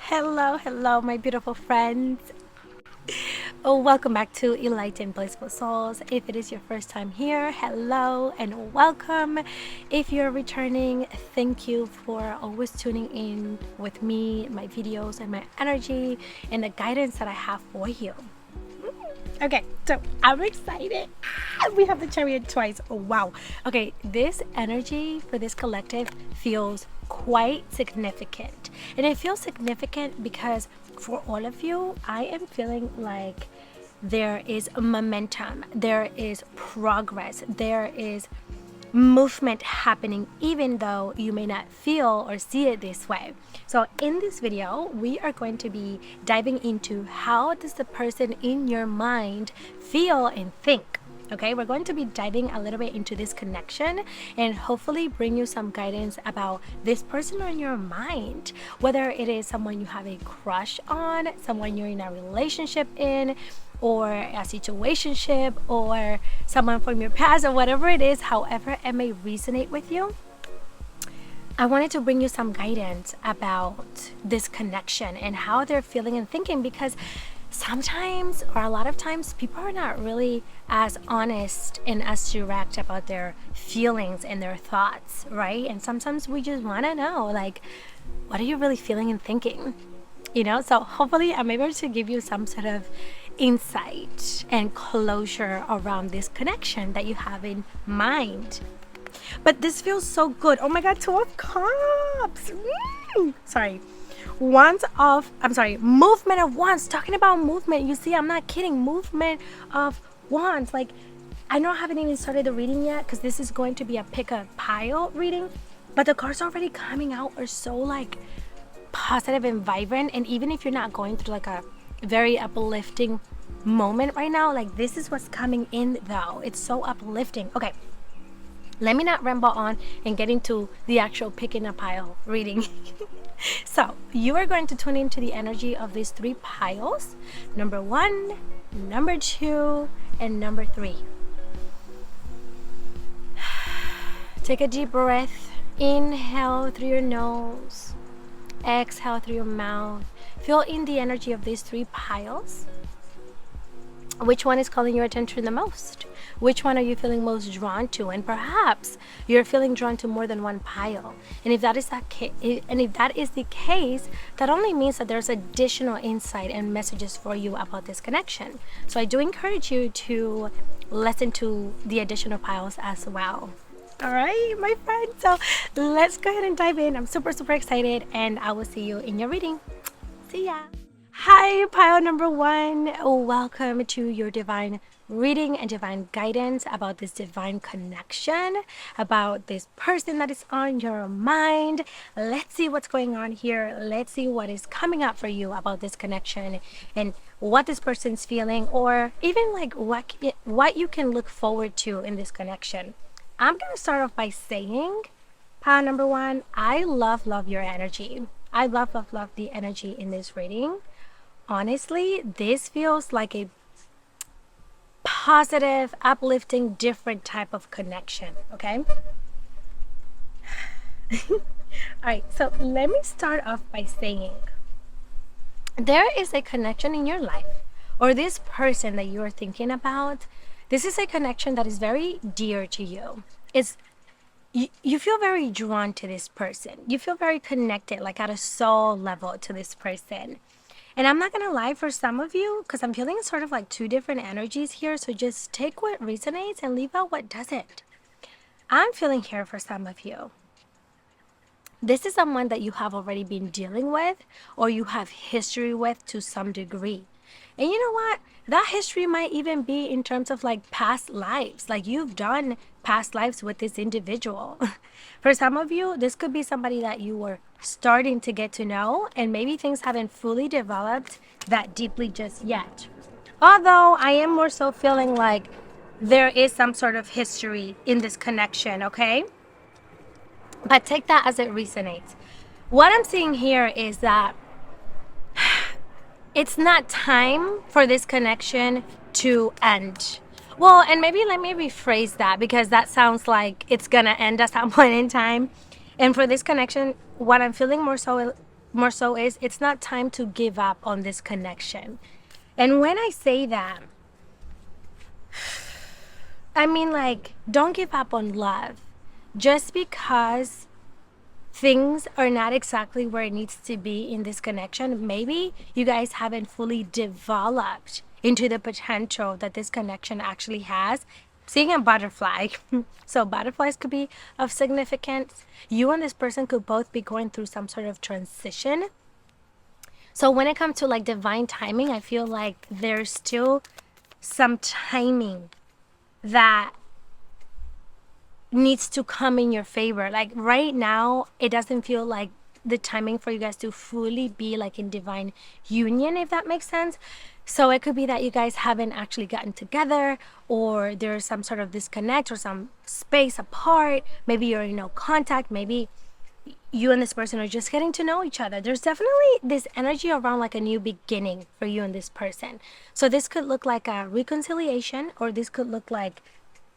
Hello, my beautiful friends. Oh, welcome back to Enlightened Blissful Souls. If it is your first time here, hello and welcome. If you're returning, thank you for always tuning in with me, my videos, and my energy, and the guidance that I have for you. Okay, so I'm excited. We have the chariot twice. Oh, wow. Okay, this energy for this collective feels quite significant. And it feels significant because for all of you, I am feeling like there is momentum, there is progress, there is movement happening, even though you may not feel or see it this way. So in this video, we are going to be diving into how does the person in your mind feel and think. Okay, we're going to be diving a little bit into this connection and hopefully bring you some guidance about this person on your mind, whether it is someone you have a crush on, someone you're in a relationship in, or a situationship, or someone from your past, or whatever it is, however it may resonate with you. I wanted to bring you some guidance about this connection and how they're feeling and thinking, because sometimes, or a lot of times, people are not really as honest and as direct about their feelings and their thoughts, right? And sometimes we just want to know, like, what are you really feeling and thinking? So hopefully I'm able to give you some sort of insight and closure around this connection that you have in mind. But this feels so good. Oh my God, 2 of Cups. Sorry. Movement of Wands. Talking about movement. You see, I'm not kidding. Movement of Wands. Like, I know I haven't even started the reading yet because this is going to be a pick a pile reading. But the cards already coming out are so like positive and vibrant. And even if you're not going through like a very uplifting moment right now, like this is what's coming in though. It's so uplifting. Okay, let me not ramble on and get into the actual picking a pile reading. So you are going to tune into the energy of these 3 piles: number 1, number 2, and number 3. Take a deep breath. Inhale through your nose, exhale through your mouth. Feel in the energy of these 3 piles. Which one is calling your attention the most? Which one are you feeling most drawn to? And perhaps you're feeling drawn to more than one pile. And if that is the case, that only means that there's additional insight and messages for you about this connection. So I do encourage you to listen to the additional piles as well. All right, my friends. So let's go ahead and dive in. I'm super excited, and I will see you in your reading. See ya. Hi, pile number 1. Welcome to your divine reading and divine guidance about this divine connection, about this person that is on your mind. Let's see what's going on here. Let's see what is coming up for you about this connection and what this person's feeling, or even like what you can look forward to in this connection. I'm going to start off by saying, pile number 1, I love your energy. I love the energy in this reading. Honestly, this feels like a positive, uplifting, different type of connection, okay? All right, so let me start off by saying there is a connection in your life, or this person that you are thinking about. This is a connection that is very dear to you. You feel very drawn to this person. You feel very connected, like at a soul level, to this person. And I'm not going to lie, for some of you, because I'm feeling sort of like 2 different energies here. So just take what resonates and leave out what doesn't. I'm feeling here for some of you. This is someone that you have already been dealing with, or you have history with to some degree. And you know what? That history might even be in terms of like past lives. Like you've done past lives with this individual. For some of you, this could be somebody that you were starting to get to know, and maybe things haven't fully developed that deeply just yet. Although I am more so feeling like there is some sort of history in this connection, okay? But take that as it resonates. What I'm seeing here is that it's not time for this connection to end. Well, and maybe let me rephrase that, because that sounds like it's gonna end at some point in time. And for this connection, what I'm feeling more so more so is it's not time to give up on this connection. And when I say that, I mean, like, don't give up on love. Just because things are not exactly where it needs to be in this connection, maybe you guys haven't fully developed into the potential that this connection actually has. Seeing a butterfly, so butterflies could be of significance. You and this person could both be going through some sort of transition. So when it comes to like divine timing, I feel like there's still some timing that needs to come in your favor. Like right now, it doesn't feel like the timing for you guys to fully be like in divine union, if that makes sense. So it could be that you guys haven't actually gotten together, or there's some sort of disconnect or some space apart. Maybe you're in no contact. Maybe you and this person are just getting to know each other. There's definitely this energy around like a new beginning for you and this person. So this could look like a reconciliation, or this could look like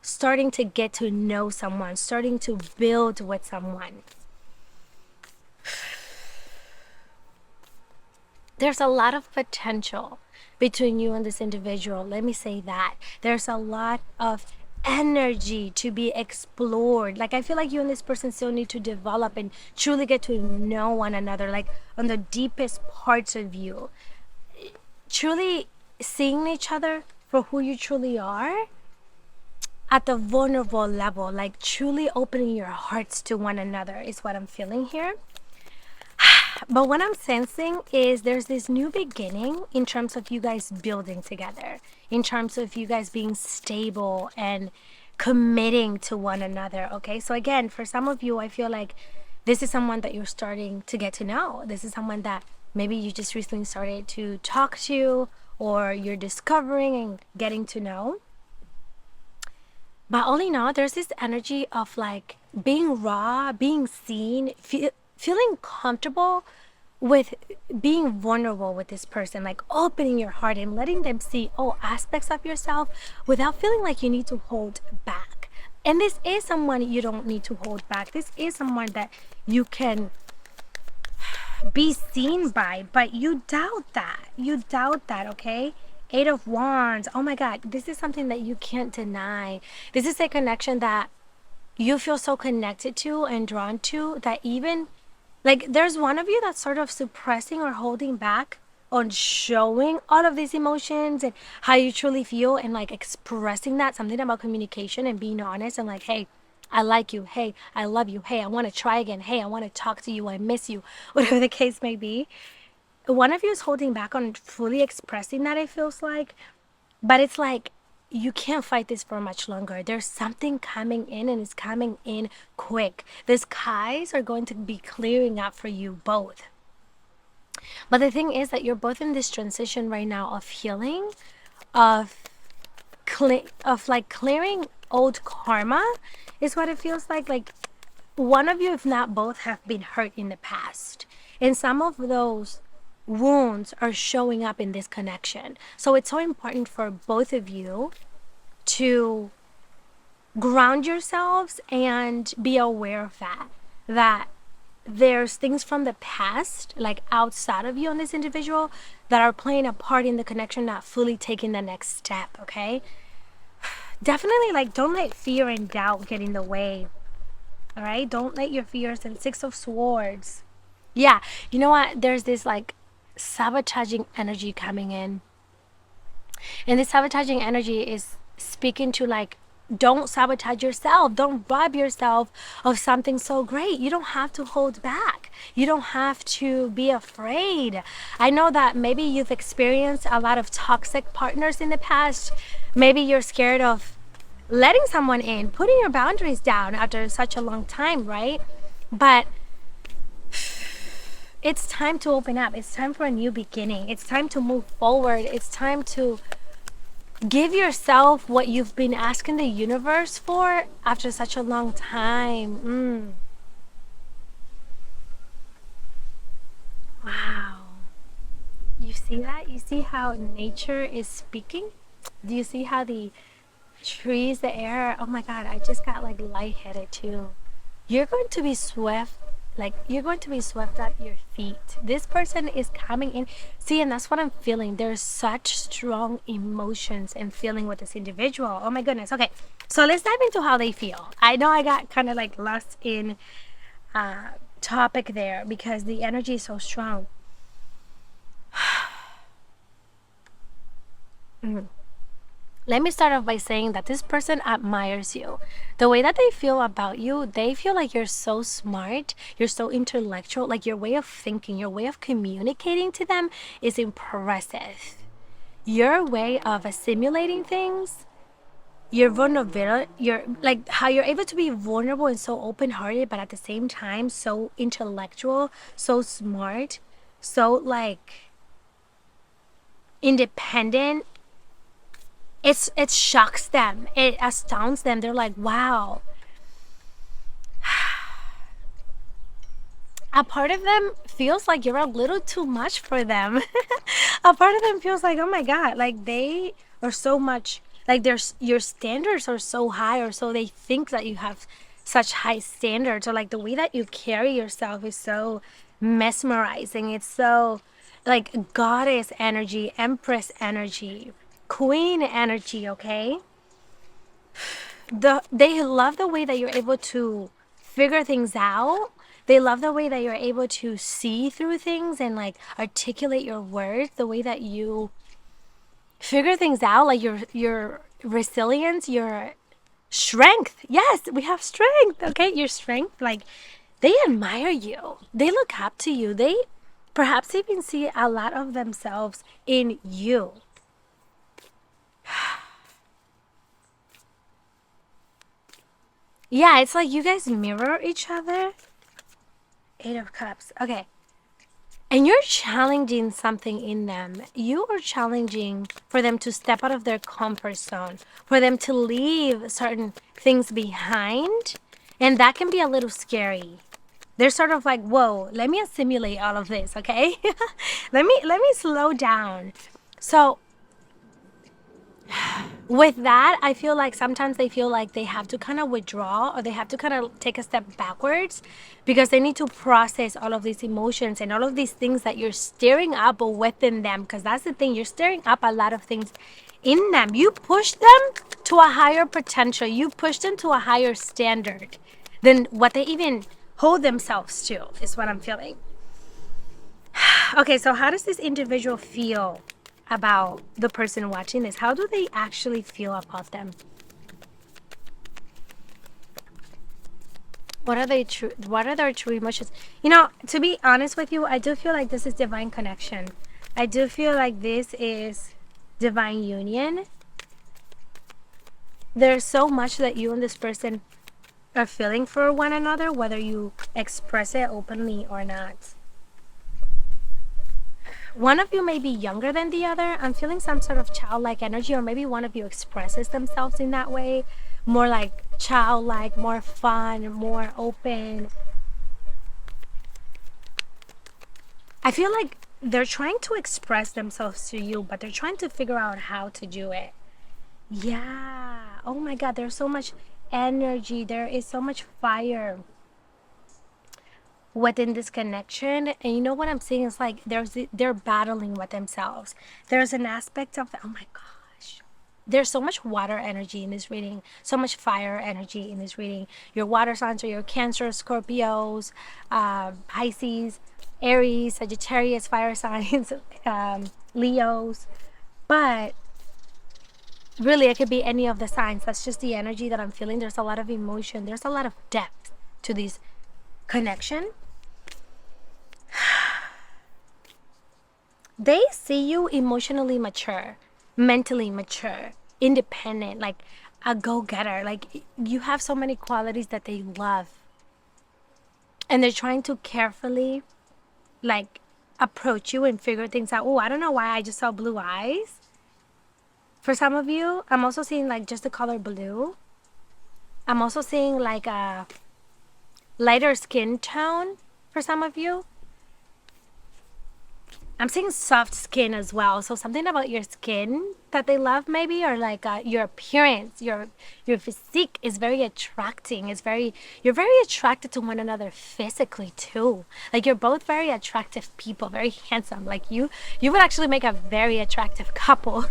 starting to get to know someone, starting to build with someone. There's a lot of potential between you and this individual. Let me say that. There's a lot of energy to be explored. Like, I feel like you and this person still need to develop and truly get to know one another, like on the deepest parts of you. Truly seeing each other for who you truly are at the vulnerable level, like truly opening your hearts to one another is what I'm feeling here. But what I'm sensing is there's this new beginning in terms of you guys building together, in terms of you guys being stable and committing to one another. Okay, so again, for some of you, I feel like this is someone that you're starting to get to know. This is someone that maybe you just recently started to talk to, or you're discovering and getting to know. But all in all, there's this energy of like being raw, being seen, feeling comfortable with being vulnerable with this person, like opening your heart and letting them see all aspects of yourself without feeling like you need to hold back. And this is someone you don't need to hold back. This is someone that you can be seen by, but you doubt that. You doubt that, okay? Eight of Wands. Oh my God, this is something that you can't deny. This is a connection that you feel so connected to and drawn to that even like there's one of you that's sort of suppressing or holding back on showing all of these emotions and how you truly feel and like expressing that. Something about communication and being honest and like, hey, I like you. Hey, I love you. Hey, I want to try again. Hey, I want to talk to you. I miss you. Whatever the case may be. One of you is holding back on fully expressing that, it feels like. But it's like you can't fight this for much longer. There's something coming in, and it's coming in quick. The skies are going to be clearing up for you both. But the thing is that you're both in this transition right now of healing, of like clearing old karma is what it feels like. Like one of you, if not both, have been hurt in the past. And some of those wounds are showing up in this connection. So it's so important for both of you to ground yourselves and be aware of that there's things from the past, like outside of you and this individual, that are playing a part in the connection, not fully taking the next step. Okay, definitely, like, don't let fear and doubt get in the way. All right, don't let your fears. And Six of Swords, yeah, you know what, there's this like sabotaging energy coming in, and this sabotaging energy is speaking to like, don't sabotage yourself. Don't rob yourself of something so great. You don't have to hold back. You don't have to be afraid. I know that maybe you've experienced a lot of toxic partners in the past. Maybe you're scared of letting someone in, putting your boundaries down after such a long time, right? But it's time to open up. It's time for a new beginning. It's time to move forward. It's time to give yourself what you've been asking the universe for after such a long time. Wow. You see that? You see how nature is speaking? Do you see how the trees, the air? Oh my God, I just got like lightheaded too. You're going to be Like, you're going to be swept at your feet. This person is coming in. See, and that's what I'm feeling. There's such strong emotions and feeling with this individual. Oh my goodness. Okay, so let's dive into how they feel. I know I got kind of like lost in topic there because the energy is so strong. Let me start off by saying that this person admires you. The way that they feel about you, they feel like you're so smart, you're so intellectual, like your way of thinking, your way of communicating to them is impressive. Your way of assimilating things, your vulnerability, your like how you're able to be vulnerable and so open-hearted, but at the same time so intellectual, so smart, so like independent. It shocks them. It astounds them. They're like, wow. A part of them feels like you're a little too much for them. A part of them feels like, oh my god, like they are so much, like there's your standards are so high, or so they think that you have such high standards, or like the way that you carry yourself is so mesmerizing. It's so like goddess energy, empress energy, queen energy. Okay, they love the way that you're able to figure things out. They love the way that you're able to see through things and like articulate your words, the way that you figure things out, like your resilience, your strength. Yes, we have strength. Okay, your strength. Like they admire you. They look up to you. They perhaps even see a lot of themselves in you. Yeah, it's like you guys mirror each other. Eight of Cups. Okay. And you're challenging something in them. You are challenging for them to step out of their comfort zone, for them to leave certain things behind. And that can be a little scary. They're sort of like, whoa, let me assimilate all of this, okay? let me slow down. So with that, I feel like sometimes they feel like they have to kind of withdraw, or they have to kind of take a step backwards, because they need to process all of these emotions and all of these things that you're stirring up within them. Because that's the thing, you're stirring up a lot of things in them. You push them to a higher potential, you push them to a higher standard than what they even hold themselves to, is what I'm feeling. Okay, so how does this individual feel about the person watching this? How do they actually feel about them? What are their true emotions? You know, to be honest with you, I do feel like this is divine connection. I do feel like this is divine union. There's so much that you and this person are feeling for one another, whether you express it openly or not. One of you may be younger than the other. I'm feeling some sort of childlike energy, or maybe one of you expresses themselves in that way, more like childlike, more fun, more open. I feel like they're trying to express themselves to you, but they're trying to figure out how to do it. Yeah. Oh my god, there's so much energy. There is so much fire within this connection. And you know what I'm saying? It's like they're battling with themselves. There's an aspect of, oh my gosh, there's so much water energy in this reading, so much fire energy in this reading. Your water signs are your Cancer, Scorpios, Pisces, Aries, Sagittarius, fire signs, Leos. But really, it could be any of the signs. That's just the energy that I'm feeling. There's a lot of emotion, there's a lot of depth to this connection. They see you emotionally mature, mentally mature, independent, like a go-getter. Like you have so many qualities that they love. And they're trying to carefully like approach you and figure things out. Oh, I don't know why I just saw blue eyes. For some of you, I'm also seeing like just the color blue. I'm also seeing like a lighter skin tone for some of you. I'm seeing soft skin as well. So something about your skin that they love, maybe, or like your appearance, your physique is very attracting. You're very attracted to one another physically too. Like you're both very attractive people, very handsome. Like you would actually make a very attractive couple.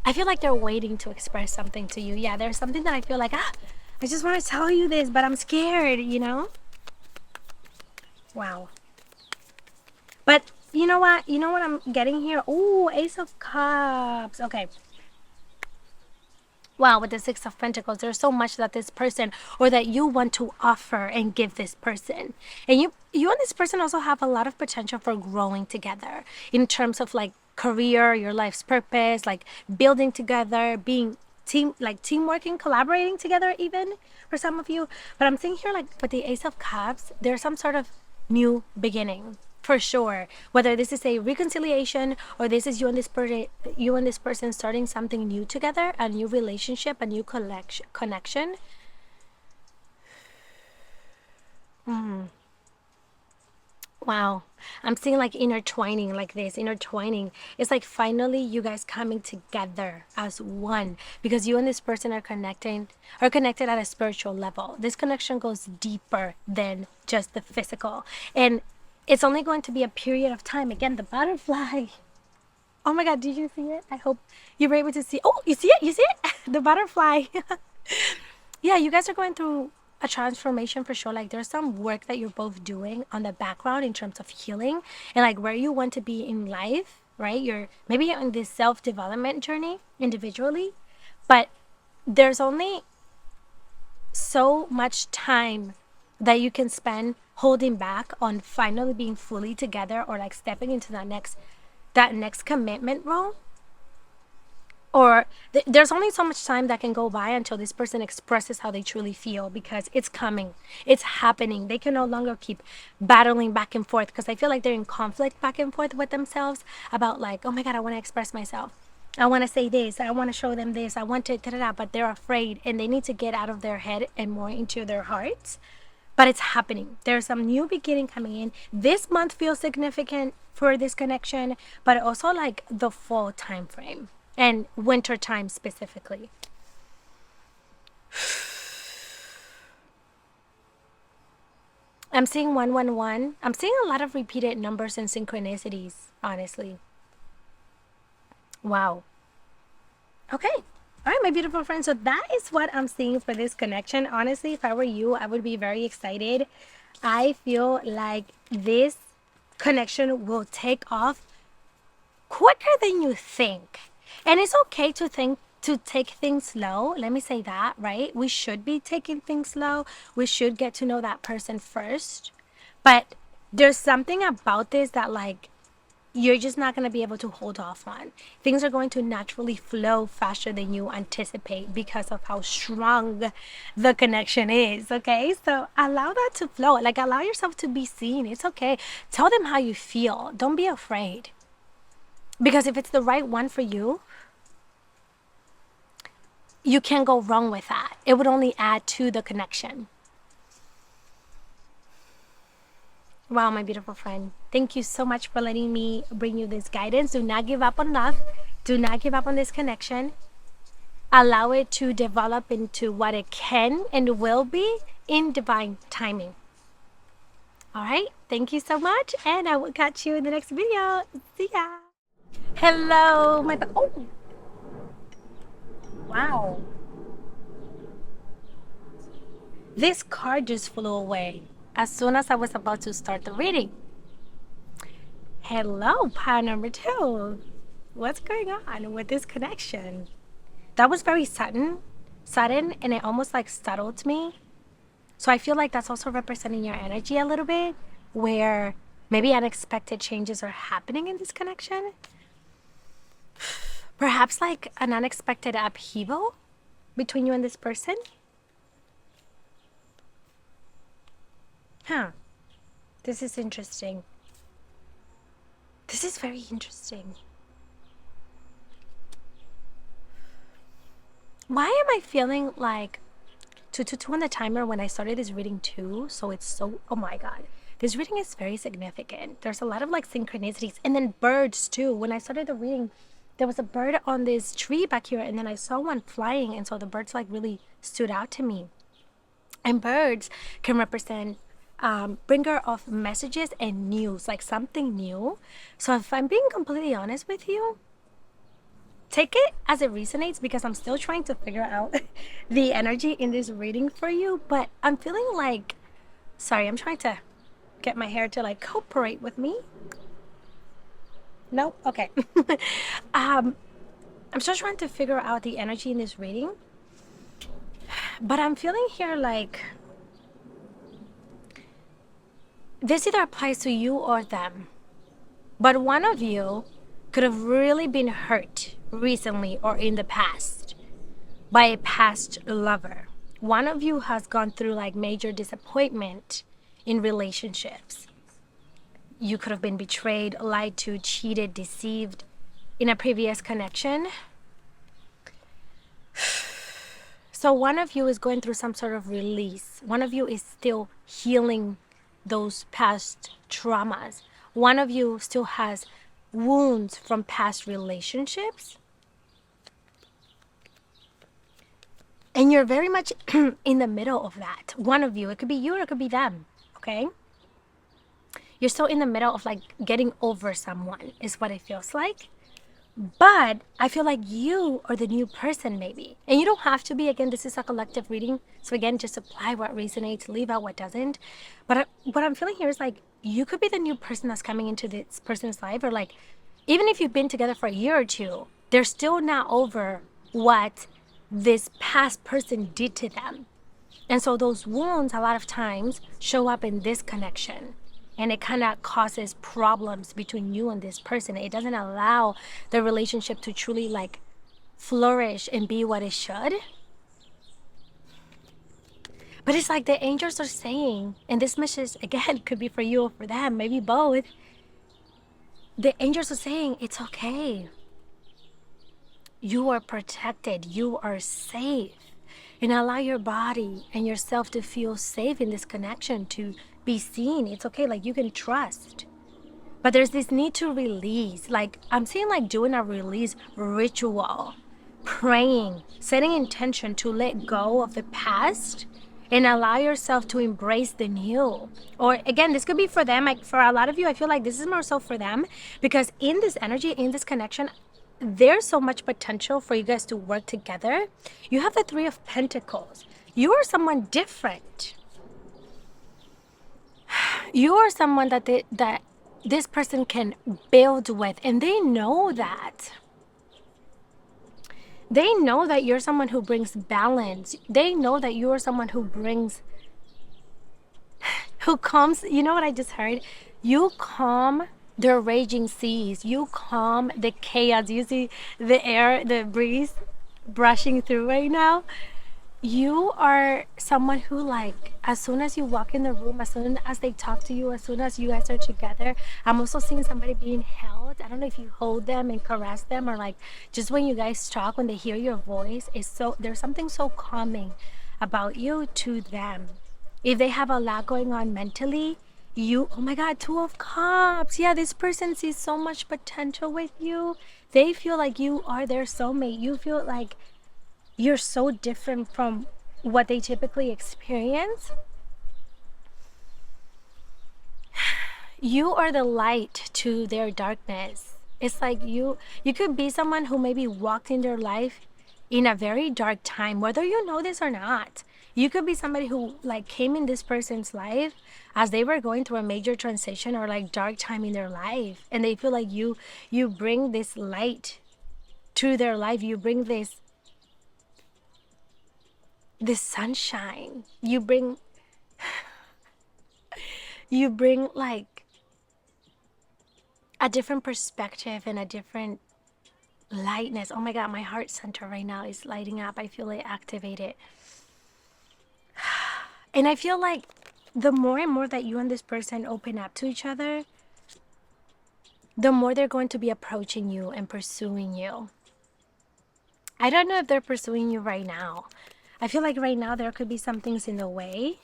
I feel like they're waiting to express something to you. Yeah, there's something that I feel like, I just want to tell you this, but I'm scared, you know? Wow. But you know what? You know what I'm getting here? Oh, Ace of Cups. Okay. Wow, with the Six of Pentacles, there's so much that this person or that you want to offer and give this person. And you and this person also have a lot of potential for growing together in terms of like career, your life's purpose, like building together, being teamwork and collaborating together even for some of you. But I'm seeing here like with the Ace of Cups, there's some sort of new beginning for sure, whether this is a reconciliation or this is you and this person starting something new together, a new relationship, a new connection. Wow. I'm seeing like intertwining like this. Intertwining. It's like finally you guys coming together as one because you and this person are connected at a spiritual level. This connection goes deeper than just the physical. And it's only going to be a period of time. Again, the butterfly. Oh my god, did you see it? I hope you were able to see. Oh, you see it? You see it? The butterfly. Yeah, you guys are going through a transformation for sure. Like there's some work that you're both doing on the background in terms of healing and like where you want to be in life, right? You're maybe on this self-development journey individually, but there's only so much time that you can spend holding back on finally being fully together or like stepping into that next commitment role, or there's only so much time that can go by until this person expresses how they truly feel because it's coming, it's happening. They can no longer keep battling back and forth because I feel like they're in conflict back and forth with themselves about like, oh my god, I want to express myself, I want to say this, I want to show them this, I want to da-da-da, but they're afraid and they need to get out of their head and more into their hearts. But it's happening. There's some new beginning coming in. This month feels significant for this connection, but also like the fall time frame and winter time specifically. I'm seeing 111. I'm seeing a lot of repeated numbers and synchronicities, honestly. Wow. Okay. All right, my beautiful friends. So that is what I'm seeing for this connection. Honestly, if I were you, I would be very excited. I feel like this connection will take off quicker than you think. And it's okay to take things slow. Let me say that, right? We should be taking things slow. We should get to know that person first. But there's something about this that like you're just not going to be able to hold off on. Things are going to naturally flow faster than you anticipate because of how strong the connection is. Okay, so allow that to flow. Like allow yourself to be seen. It's okay. Tell them how you feel. Don't be afraid, because if it's the right one for you, you can't go wrong with that. It would only add to the connection. Wow, my beautiful friend. Thank you so much for letting me bring you this guidance. Do not give up on love. Do not give up on this connection. Allow it to develop into what it can and will be in divine timing. All right. Thank you so much. And I will catch you in the next video. See ya. Hello, my... Oh, wow. This card just flew away as soon as I was about to start the reading. Hello, pile number 2. What's going on with this connection? That was very sudden, and it almost like startled me. So I feel like that's also representing your energy a little bit, where maybe unexpected changes are happening in this connection. Perhaps like an unexpected upheaval between you and this person. Huh. This is interesting. This is very interesting. Why am I feeling like two on the timer when I started this reading too. So it's so, oh my God. This reading is very significant. There's a lot of like synchronicities, and then birds too. When I started the reading, there was a bird on this tree back here, and then I saw one flying, and so the birds like really stood out to me. And birds can represent bringer of messages and news, like something new. So if I'm being completely honest with you, take it as it resonates, because I'm still trying to figure out the energy in this reading for you. But I'm feeling like, sorry, I'm trying to get my hair to like cooperate with me. Nope. Okay. I'm still trying to figure out the energy in this reading, but I'm feeling here like this either applies to you or them, but one of you could have really been hurt recently or in the past by a past lover. One of you has gone through like major disappointment in relationships. You could have been betrayed, lied to, cheated, deceived in a previous connection. So one of you is going through some sort of release. One of you is still healing those past traumas. One of you still has wounds from past relationships. And you're very much in the middle of that. One of you, it could be you or it could be them, okay? You're still in the middle of like getting over someone is what it feels like. But I feel like you are the new person maybe. And you don't have to be. Again, this is a collective reading. So again, just apply what resonates, leave out what doesn't. But what I'm feeling here is like you could be the new person that's coming into this person's life. Or like, even if you've been together for a year or two, they're still not over what this past person did to them. And so those wounds a lot of times show up in this connection. And it kind of causes problems between you and this person. It doesn't allow the relationship to truly like flourish and be what it should. But it's like the angels are saying, and this message again could be for you or for them, maybe both. The angels are saying it's okay. You are protected. You are safe. And allow your body and yourself to feel safe in this connection, to be seen. It's okay. Like you can trust. But there's this need to release. Like I'm seeing like doing a release ritual, praying, setting intention to let go of the past and allow yourself to embrace the new. Or again, this could be for them. Like for a lot of you, I feel like this is more so for them, because in this energy, in this connection, there's so much potential for you guys to work together. You have the Three of Pentacles. You are someone different. You are someone that this person can build with, and they know that. They know that you're someone who brings balance. They know that you are someone who brings, who calms, you know what I just heard? You calm the raging seas. You calm the chaos. You see the air, the breeze brushing through right now. You are someone who, like, as soon as you walk in the room, as soon as they talk to you, as soon as you guys are together, I'm also seeing somebody being held. I don't know if you hold them and caress them, or like just when you guys talk, when they hear your voice, it's so, there's something so calming about you to them. If they have a lot going on mentally, you, oh my God, Two of Cups. Yeah, this person sees so much potential with you. They feel like you are their soulmate. You feel like you're so different from what they typically experience. You are the light to their darkness. It's like you could be someone who maybe walked in their life in a very dark time, whether you know this or not. You could be somebody who like came in this person's life as they were going through a major transition or like dark time in their life, and they feel like you bring this light to their life. You bring this sunshine. You bring like a different perspective and a different lightness. Oh my God, my heart center right now is lighting up. I feel it activated. And I feel like the more and more that you and this person open up to each other, the more they're going to be approaching you and pursuing you. I don't know if they're pursuing you right now, I feel like right now there could be some things in the way.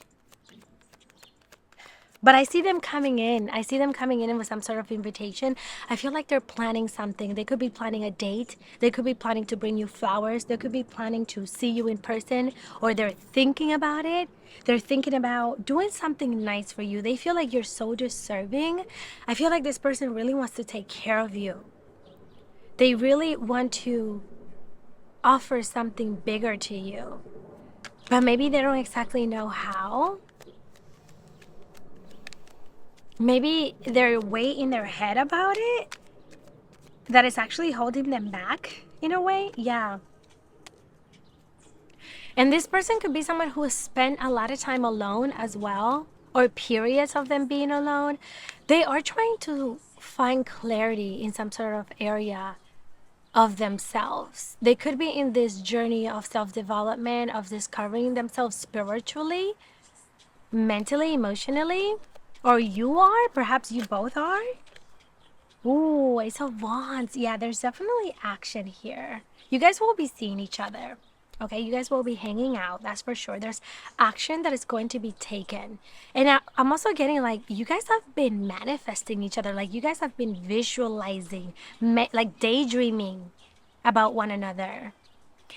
But I see them coming in. I see them coming in with some sort of invitation. I feel like they're planning something. They could be planning a date. They could be planning to bring you flowers. They could be planning to see you in person, or they're thinking about it. They're thinking about doing something nice for you. They feel like you're so deserving. I feel like this person really wants to take care of you. They really want to offer something bigger to you, but maybe they don't exactly know how. Maybe they're way in their head about it that is actually holding them back in a way. Yeah. And this person could be someone who has spent a lot of time alone as well, or periods of them being alone. They are trying to find clarity in some sort of area of themselves. They could be in this journey of self-development, of discovering themselves spiritually, mentally, emotionally, or you are, perhaps you both are. Ooh, Ace of Wands. Yeah, there's definitely action here. You guys will be seeing each other. Okay, you guys will be hanging out, that's for sure. There's action that is going to be taken. And I'm also getting like, you guys have been manifesting each other. Like, you guys have been visualizing, like daydreaming about one another.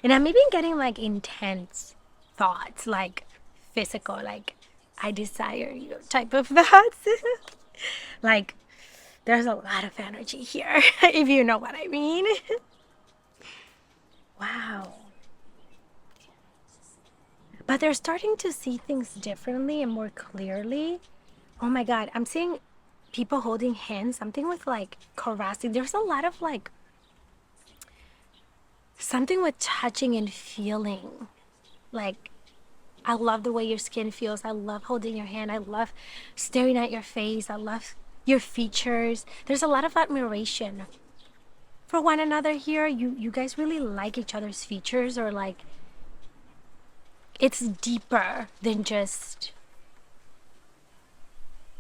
And I'm even getting like intense thoughts, like physical, like, I desire you type of thoughts. Like, there's a lot of energy here, if you know what I mean. Wow. But they're starting to see things differently and more clearly. Oh my God, I'm seeing people holding hands, something with like caressing. There's a lot of like something with touching and feeling. Like, I love the way your skin feels. I love holding your hand. I love staring at your face. I love your features. There's a lot of admiration for one another here. You guys really like each other's features, or like it's deeper than just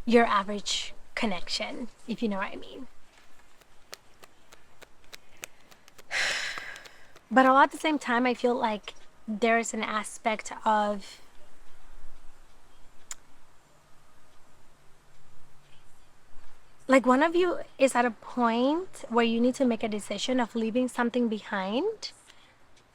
your average connection, if you know what I mean. But all at the same time, I feel like there's an aspect of like one of you is at a point where you need to make a decision of leaving something behind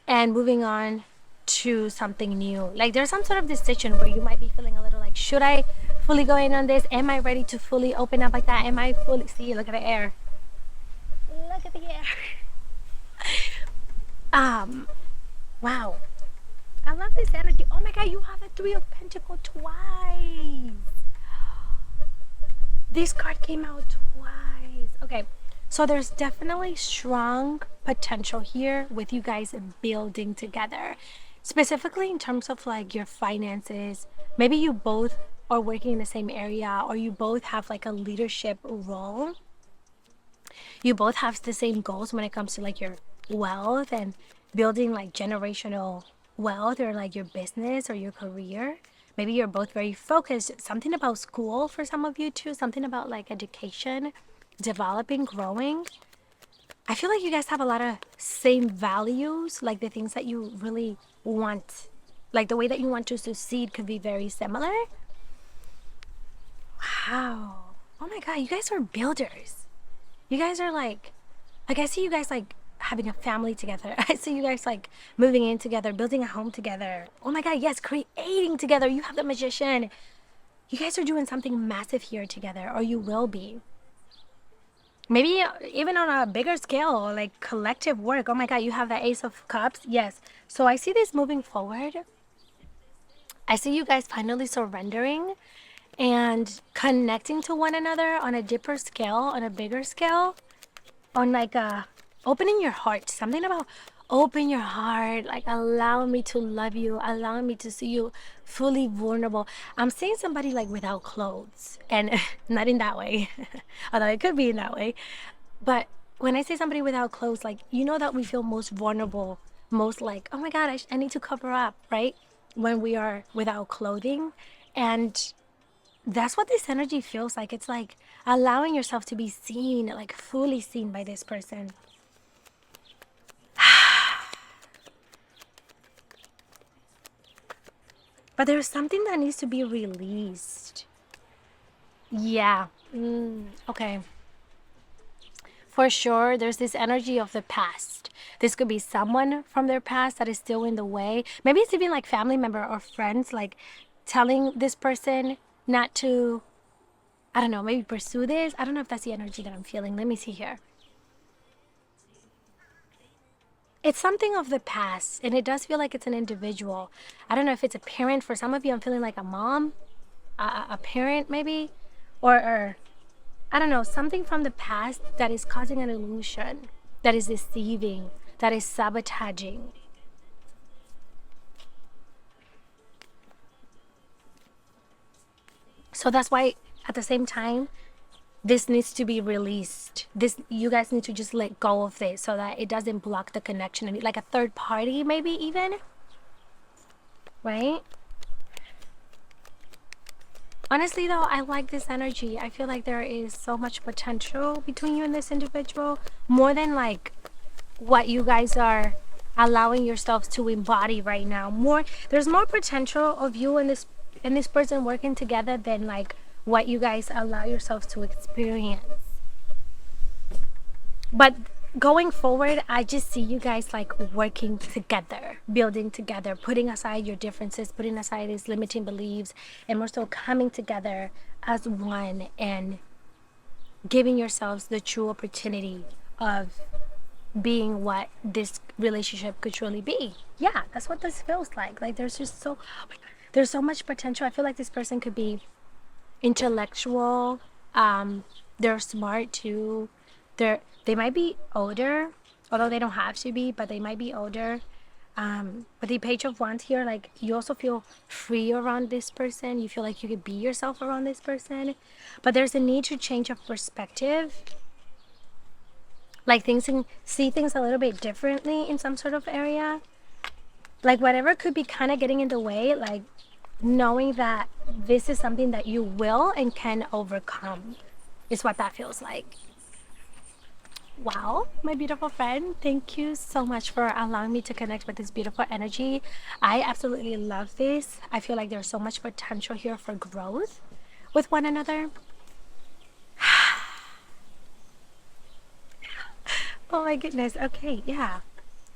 and moving on to something new. Like, there's some sort of decision where you might be feeling a little like, should I fully go in on this? Am I ready to fully open up like that? Am I fully, see, look at the air. Look at the air. Wow. I love this energy. Oh my God, you have a Three of Pentacles twice. This card came out twice. Okay, so there's definitely strong potential here with you guys building together, specifically in terms of like your finances. Maybe you both are working in the same area, or you both have like a leadership role. You both have the same goals when it comes to like your wealth and building like generational wealth, or like your business or your career. Maybe you're both very focused. Something about school for some of you too. Something about like education, developing, growing. I feel like you guys have a lot of same values, like the things that you really want. Like the way that you want to succeed could be very similar. Wow. Oh my God, you guys are builders. You guys are like I see you guys like having a family together. I see you guys like moving in together, building a home together. Oh my God, yes, creating together. You have the Magician. You guys are doing something massive here together, or you will be. Maybe even on a bigger scale, like collective work. Oh my God, you have the Ace of Cups. Yes. So I see this moving forward. I see you guys finally surrendering and connecting to one another on a deeper scale, on a bigger scale, on like opening your heart. Something about open your heart, like allow me to love you, allow me to see you fully vulnerable. I'm seeing somebody like without clothes, and not in that way, although it could be in that way. But when I say somebody without clothes, like, you know that we feel most vulnerable, most like, oh my God, I need to cover up, right? When we are without clothing. And that's what this energy feels like. It's like allowing yourself to be seen, like fully seen by this person. But there's something that needs to be released. Yeah. Okay. For sure, there's this energy of the past. This could be someone from their past that is still in the way. Maybe it's even like family member or friends, like telling this person not to, I don't know, maybe pursue this. I don't know if that's the energy that I'm feeling. Let me see here. It's something of the past, and it does feel like it's an individual. I don't know if it's a parent. For some of you, I'm feeling like a mom, a parent maybe, or I don't know, something from the past that is causing an illusion, that is deceiving, that is sabotaging. So that's why at the same time, this needs to be released. This, you guys need to just let go of this so that it doesn't block the connection, like a third party maybe even, right? Honestly though, I like this energy. I feel like there is so much potential between you and this individual, more than like what you guys are allowing yourselves to embody right now. More, there's more potential of you and this person working together than like what you guys allow yourselves to experience. But going forward, I just see you guys like working together, building together, putting aside your differences, putting aside these limiting beliefs, and more so coming together as one and giving yourselves the true opportunity of being what this relationship could truly be. Yeah, that's what this feels like. Like there's just so, oh my God, there's so much potential. I feel like this person could be intellectual. They're smart too. They might be older, although they don't have to be, but they might be older. But the Page of Wands here, like you also feel free around this person. You feel like you could be yourself around this person, but there's a need to change of perspective, like things, and see things a little bit differently in some sort of area. Like whatever could be kind of getting in the way, like knowing that this is something that you will and can overcome is what that feels like. Wow, my beautiful friend, thank you so much for allowing me to connect with this beautiful energy. I absolutely love this. I feel like there's so much potential here for growth with one another. Oh my goodness. Okay, yeah.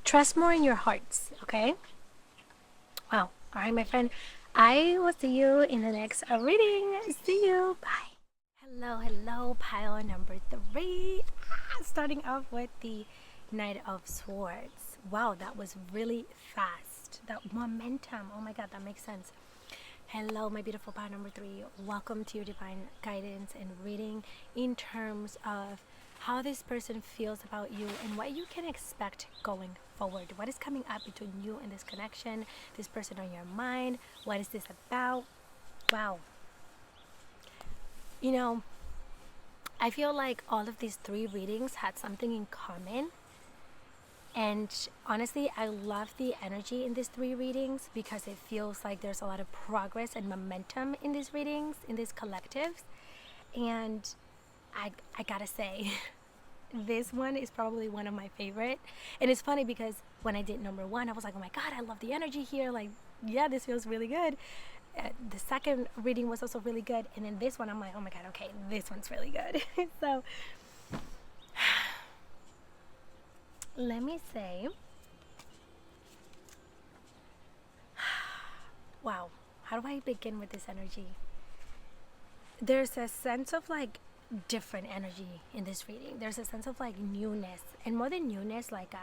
Trust more in your hearts, okay? Wow. All right, my friend. I will see you in the next reading. See you. Bye. Hello, hello, pile number 3. Starting off with the Knight of Swords. Wow, that was really fast. That momentum. Oh my God, that makes sense. Hello, my beautiful pile number 3. Welcome to your divine guidance and reading in terms of how this person feels about you and what you can expect going forward. What is coming up between you and this connection, this person on your mind? What is this about? Wow. You know, I feel like all of these 3 readings had something in common. And honestly, I love the energy in these 3 readings because it feels like there's a lot of progress and momentum in these readings, in these collectives. And I gotta say, this one is probably one of my favorite. And it's funny because when I did number 1, I was like, oh my God, I love the energy here. Like, yeah, this feels really good. The second reading was also really good. And then this one, I'm like, oh my God, okay, this one's really good. So, let me say, wow, how do I begin with this energy? There's a sense of like different energy in this reading. There's a sense of like newness, and more than newness, like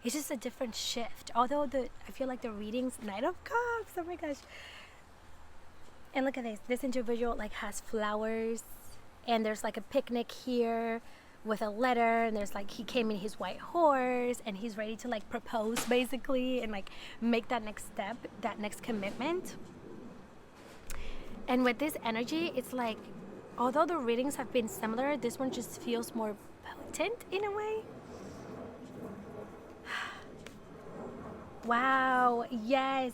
it's just a different shift. Although I feel like the readings, Knight of Cups, oh my gosh. And look at this individual like has flowers, and there's like a picnic here with a letter, and there's like, he came in his white horse and he's ready to like propose basically and like make that next step, that next commitment. And with this energy, it's like, although the readings have been similar, this one just feels more potent in a way. Wow, yes.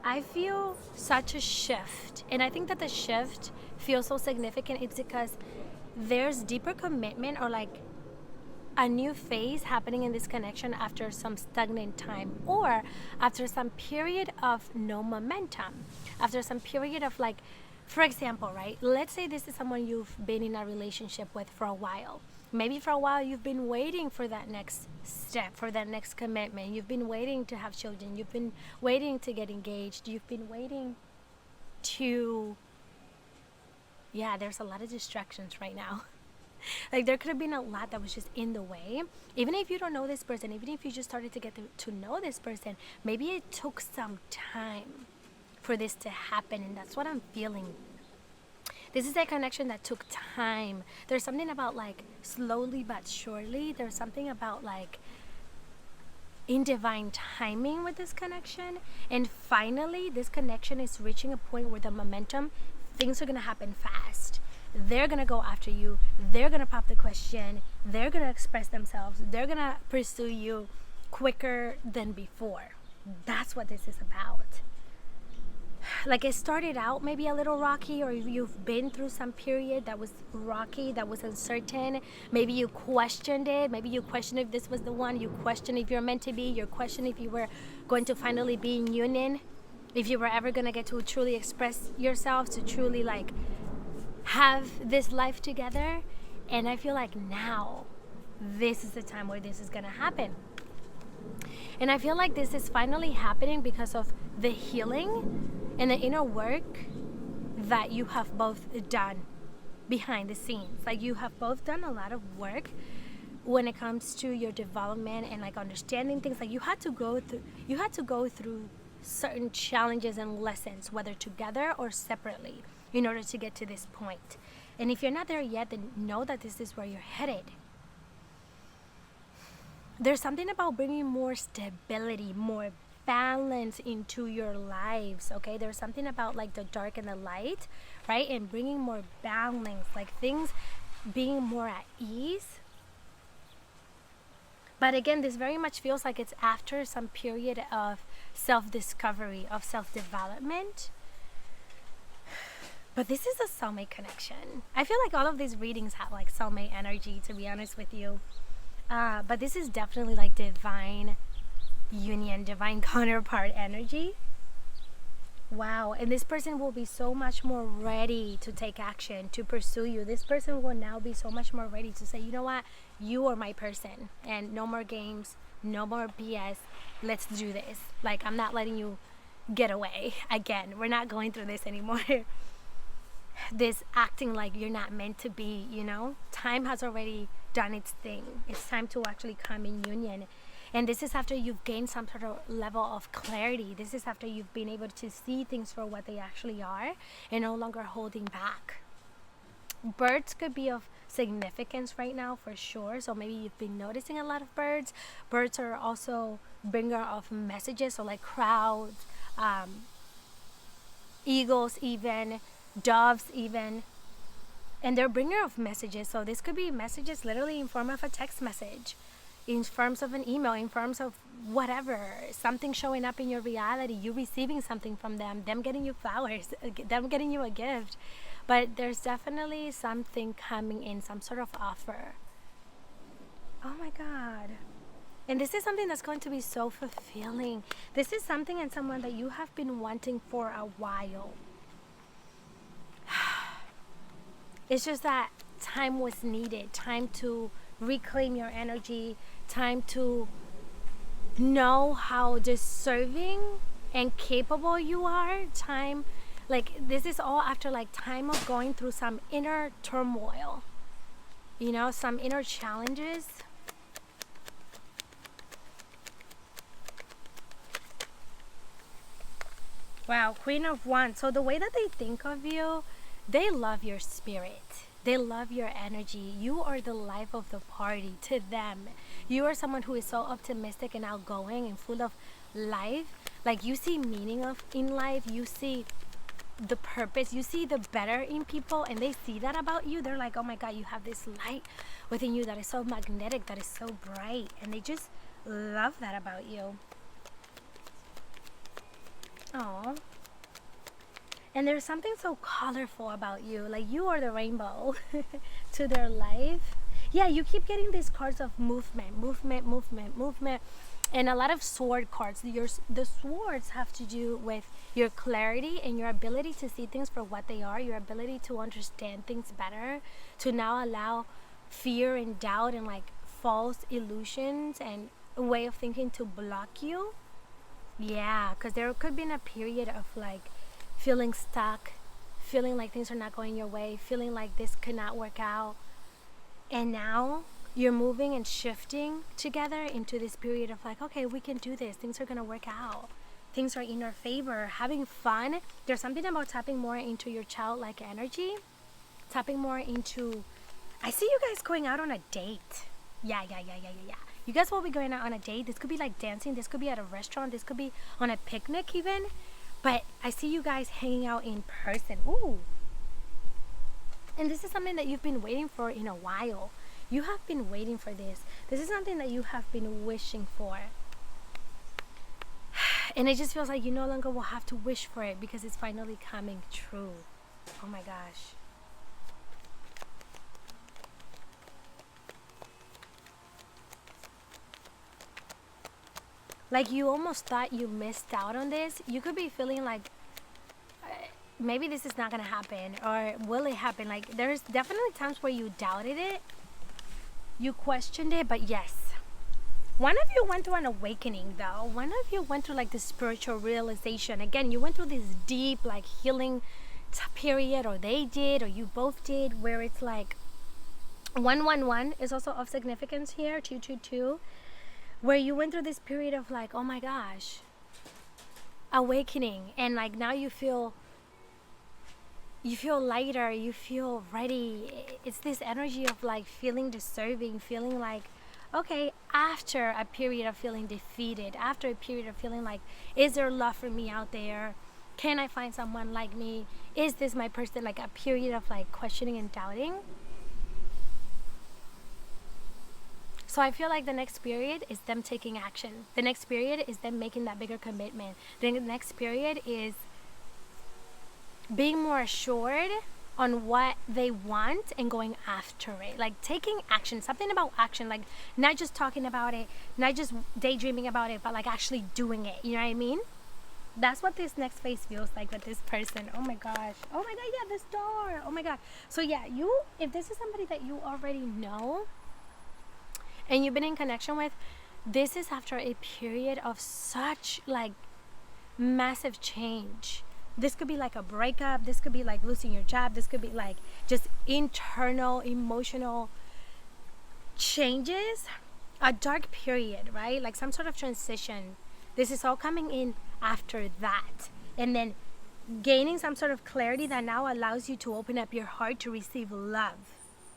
I feel such a shift. And I think that the shift feels so significant. It's because there's deeper commitment, or like a new phase happening in this connection after some stagnant time, or after some period of no momentum, after some period of like, for example, right, let's say this is someone you've been in a relationship with for a while. Maybe for a while you've been waiting for that next step, for that next commitment. You've been waiting to have children. You've been waiting to get engaged. You've been waiting to, yeah, there's a lot of distractions right now. Like there could have been a lot that was just in the way. Even if you don't know this person, even if you just started to get to know this person, maybe it took some time for this to happen, and that's what I'm feeling. This is a connection that took time. There's something about like slowly but surely. There's something about like in divine timing with this connection. And finally, this connection is reaching a point where the momentum, things are going to happen fast. They're going to go after you. They're going to pop the question. They're going to express themselves. They're going to pursue you quicker than before. That's what this is about. Like it started out maybe a little rocky, or you've been through some period that was rocky, that was uncertain. Maybe you questioned it. Maybe you questioned if this was the one. You questioned if you're meant to be. You questioned if you were going to finally be in union, if you were ever going to get to truly express yourself, to truly like have this life together. And I feel like now this is the time where this is going to happen. And I feel like this is finally happening because of the healing and the inner work that you have both done behind the scenes. Like you have both done a lot of work when it comes to your development and like understanding things. Like you had to go through certain challenges and lessons, whether together or separately, in order to get to this point. And if you're not there yet, then know that this is where you're headed. There's something about bringing more stability, more balance into your lives, okay? There's something about like the dark and the light, right? And bringing more balance, like things being more at ease. But again, this very much feels like it's after some period of self-discovery, of self-development. But this is a soulmate connection. I feel like all of these readings have like soulmate energy, to be honest with you. But this is definitely like divine union, divine counterpart energy. Wow. And this person will be so much more ready to take action, to pursue you. This person will now be so much more ready to say, you know what, you are my person, and no more games, no more BS. Let's do this. Like, I'm not letting you get away. Again, we're not going through this anymore. This acting like you're not meant to be, you know? Time has already done its thing. It's time to actually come in union. And this is after you've gained some sort of level of clarity. This is after you've been able to see things for what they actually are and no longer holding back. Birds could be of significance right now for sure. So maybe you've been noticing a lot of birds. Birds are also bringer of messages. So like crowds, eagles even, doves even. And they're bringer of messages. So this could be messages literally in form of a text message, in terms of an email, in terms of whatever, something showing up in your reality, you receiving something from them getting you flowers, them getting you a gift. But there's definitely something coming in, some sort of offer. Oh my God. And this is something that's going to be so fulfilling. This is something and someone that you have been wanting for a while. It's just that time was needed, time to reclaim your energy, time to know how deserving and capable you are. Time, like this is all after like time of going through some inner turmoil, you know, some inner challenges. Wow, Queen of Wands. So the way that they think of you, they love your spirit. They love your energy. You are the life of the party to them. You are someone who is so optimistic and outgoing and full of life. Like you see meaning in life. You see the purpose. You see the better in people, and they see that about you. They're like, oh my God, you have this light within you that is so magnetic, that is so bright. And they just love that about you. Oh. And there's something so colorful about you. Like you are the rainbow to their life. yeah, you keep getting these cards of movement, movement, movement, movement, and a lot of sword cards. The swords have to do with your clarity and your ability to see things for what they are, your ability to understand things better, to now allow fear and doubt and like false illusions and a way of thinking to block you. Yeah, because there could be in a period of like feeling stuck, feeling like things are not going your way, feeling like this could not work out. And now you're moving and shifting together into this period of like, okay, we can do this. Things are going to work out. Things are in our favor. Having fun. There's something about tapping more into your childlike energy. Tapping more into, I see you guys going out on a date. Yeah. You guys will be going out on a date. This could be like dancing. This could be at a restaurant. This could be on a picnic even. But I see you guys hanging out in person. Ooh. And this is something that you've been waiting for in a while. You have been waiting for this. This is something that you have been wishing for. And it just feels like you no longer will have to wish for it because it's finally coming true. Oh my gosh. Like you almost thought you missed out on this. You could be feeling like maybe this is not gonna happen, or will it happen? Like there's definitely times where you doubted it, you questioned it, but yes. One of you went through an awakening though. One of you went through like this spiritual realization. Again, you went through this deep like healing period, or they did, or you both did, where it's like 111 is also of significance here, 222, where you went through this period of like, oh my gosh, awakening, and like now you feel lighter, you feel ready. It's this energy of like feeling deserving, feeling like, okay, after a period of feeling defeated, after a period of feeling like, is there love for me out there? Can I find someone like me? Is this my person? Like a period of like questioning and doubting. So I feel like the next period is them taking action. The next period is them making that bigger commitment. The next period is being more assured on what they want and going after it. Like taking action, something about action, like not just talking about it, not just daydreaming about it, but like actually doing it. You know what I mean? That's what this next phase feels like with this person. Oh my gosh. Oh my god, yeah, this door. Oh my god. So yeah, if this is somebody that you already know and you've been in connection with, this is after a period of such like massive change. This could be like a breakup. This could be like losing your job. This could be like just internal emotional changes. A dark period, right? Like some sort of transition. This is all coming in after that. And then gaining some sort of clarity that now allows you to open up your heart to receive love.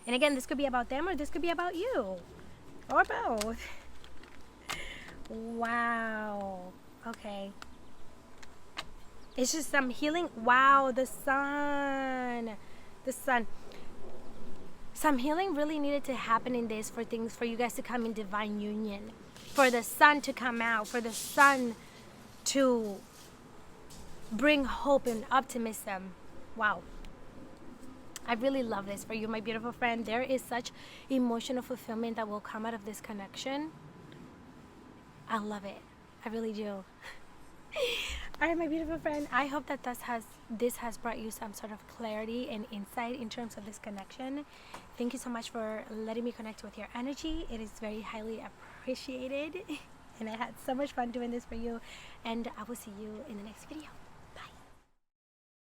And again, this could be about them or this could be about you. Or both. Wow. Okay. It's just some healing. Wow, the sun. Some healing really needed to happen in this for you guys to come in divine union. For the sun to come out. For the sun to bring hope and optimism. Wow. I really love this for you, my beautiful friend. There is such emotional fulfillment that will come out of this connection. I love it. I really do. All right, my beautiful friend, I hope that this has brought you some sort of clarity and insight in terms of this connection. Thank you so much for letting me connect with your energy. It is very highly appreciated. And I had so much fun doing this for you. And I will see you in the next video.